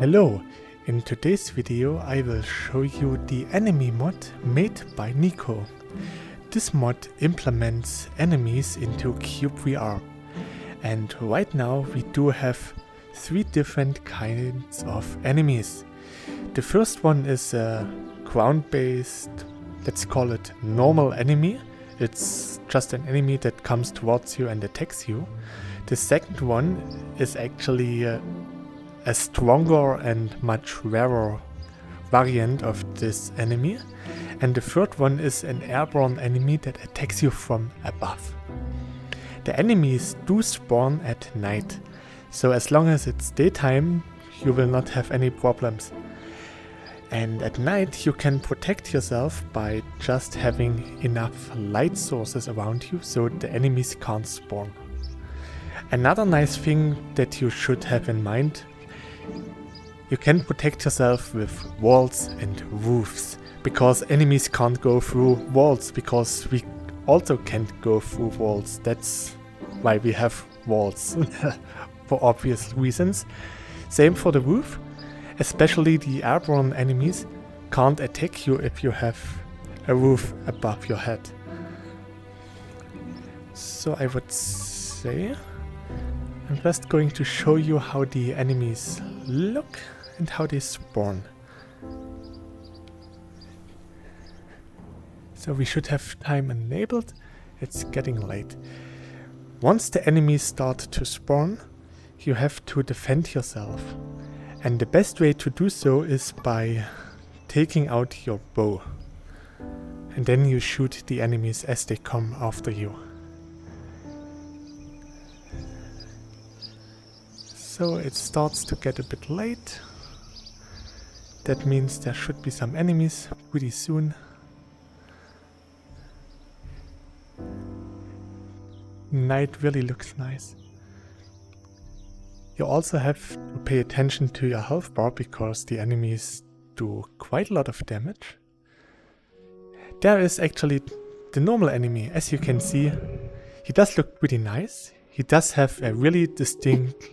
Hello, in today's video I will show you the enemy mod made by Nico. This mod implements enemies into cyubeVR, and right now we do have 3 different kinds of enemies. The first one is a ground-based, let's call it normal enemy. It's just an enemy that comes towards you and attacks you. The second one is actually a stronger and much rarer variant of this enemy. And the third one is an airborne enemy that attacks you from above. The enemies do spawn at night, so as long as it's daytime you will not have any problems. And at night you can protect yourself by just having enough light sources around you so the enemies can't spawn. Another nice thing that you should have in mind: you can protect yourself with walls and roofs, because enemies can't go through walls, because we also can't go through walls. That's why we have walls, for obvious reasons. Same for the roof, especially the airborne enemies can't attack you if you have a roof above your head. So I would say I'm just going to show you how the enemies look and how they spawn. So we should have time enabled. It's getting late. Once the enemies start to spawn, you have to defend yourself. And the best way to do so is by taking out your bow. And then you shoot the enemies as they come after you. So it starts to get a bit late. That means there should be some enemies pretty soon. Night really looks nice. You also have to pay attention to your health bar, because the enemies do quite a lot of damage. There is actually the normal enemy. As you can see, he does look pretty nice. He does have a really distinct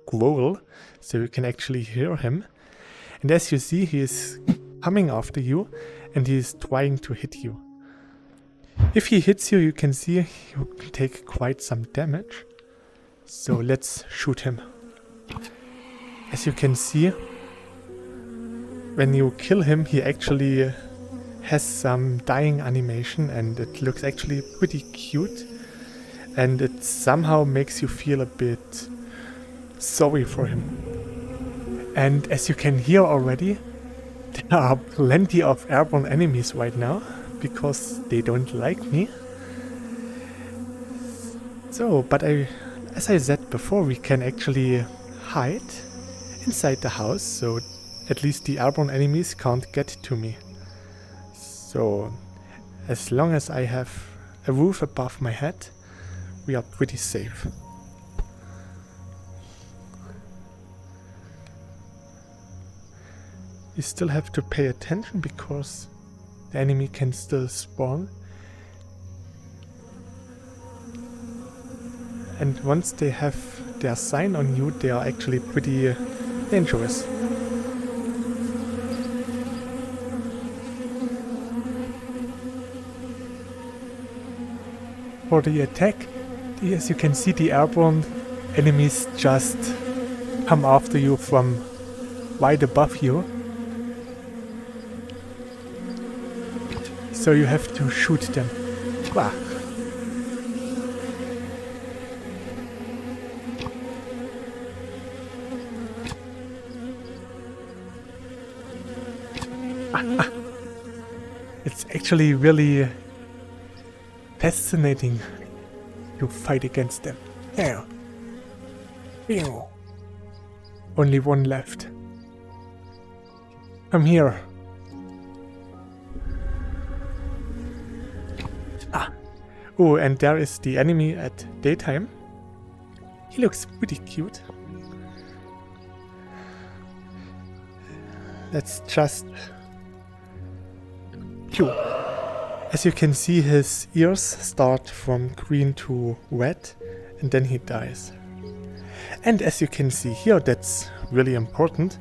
growl, so you can actually hear him. And as you see, he is coming after you and he is trying to hit you. If he hits you, you can see you can take quite some damage. So let's shoot him. As you can see, when you kill him, he actually has some dying animation, and it looks actually pretty cute. And it somehow makes you feel a bit sorry for him. And as you can hear already, there are plenty of airborne enemies right now, because they don't like me. So, but as I said before, we can actually hide inside the house, so at least the airborne enemies can't get to me. So, as long as I have a roof above my head, we are pretty safe. You still have to pay attention, because the enemy can still spawn. And once they have their sign on you, they are actually pretty dangerous. For the attack, as you can see, the airborne enemies just come after you from right above you. So you have to shoot them. Wah. It's actually really fascinating to fight against them. Yeah. Ew. Only one left. Come here. Oh, and there is the enemy at daytime. He looks pretty cute. Let's just... Phew. As you can see, his ears start from green to red, and then he dies. And as you can see here, that's really important,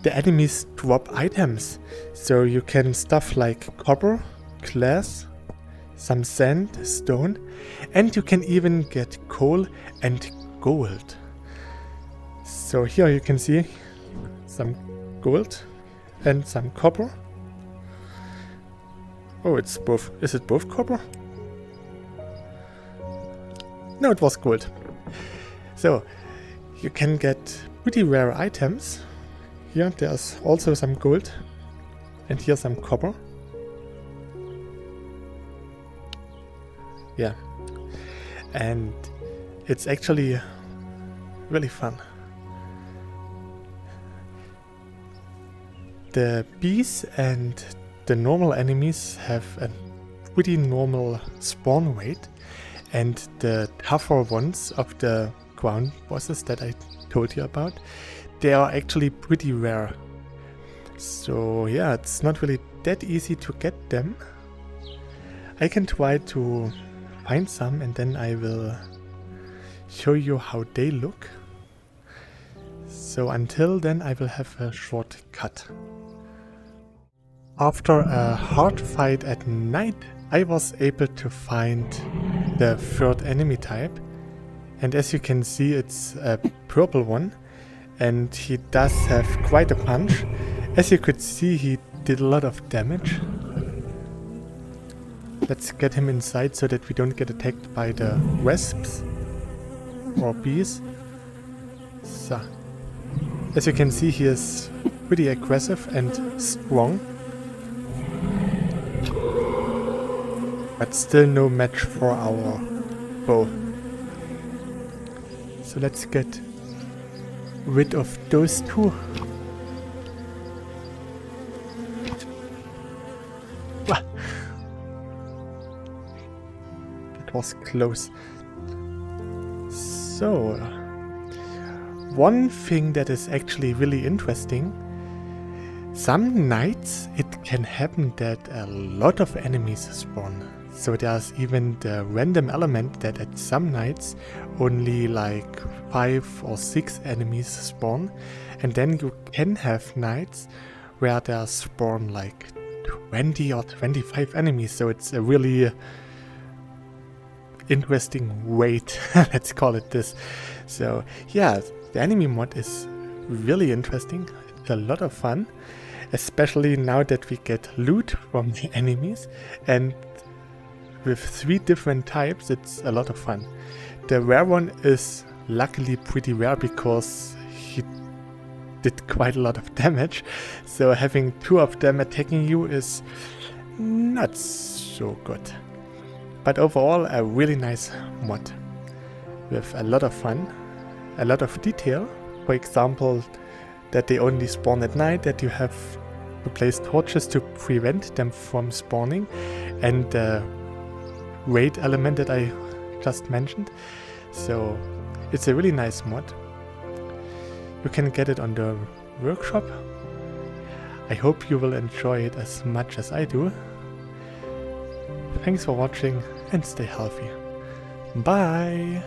the enemies drop items. So you can stuff like copper, glass, some sand, stone, and you can even get coal and gold. So here you can see some gold and some copper. Oh, it's both. Is it both copper? No, it was gold. So you can get pretty rare items. Here there's also some gold and here some copper. Yeah, and it's actually really fun. The bees and the normal enemies have a pretty normal spawn rate, and the tougher ones of the ground bosses that I told you about, they are actually pretty rare. So yeah, it's not really that easy to get them. I can try to find some and then I will show you how they look. So until then I will have a short cut. After a hard fight at night, I was able to find the third enemy type, and as you can see it's a purple one, and he does have quite a punch. As you could see, he did a lot of damage. Let's get him inside so that we don't get attacked by the wasps or bees. So, as you can see, he is pretty aggressive and strong, but still no match for our bow. So let's get rid of those two. That was close. So, one thing that is actually really interesting, some nights it can happen that a lot of enemies spawn. So there's even the random element that at some nights only like 5 or 6 enemies spawn, and then you can have nights where there spawn like 20 or 25 enemies. So it's a really interesting wait, let's call it this. So yeah, the enemy mod is really interesting. It's a lot of fun, especially now that we get loot from the enemies, and with 3 different types, it's a lot of fun. The rare one is luckily pretty rare because he did quite a lot of damage, so having 2 of them attacking you is not so good. But overall, a really nice mod with a lot of fun, a lot of detail. For example, that they only spawn at night, that you have to place torches to prevent them from spawning, and the raid element that I just mentioned. So it's a really nice mod. You can get it on the workshop. I hope you will enjoy it as much as I do. Thanks for watching and stay healthy. Bye!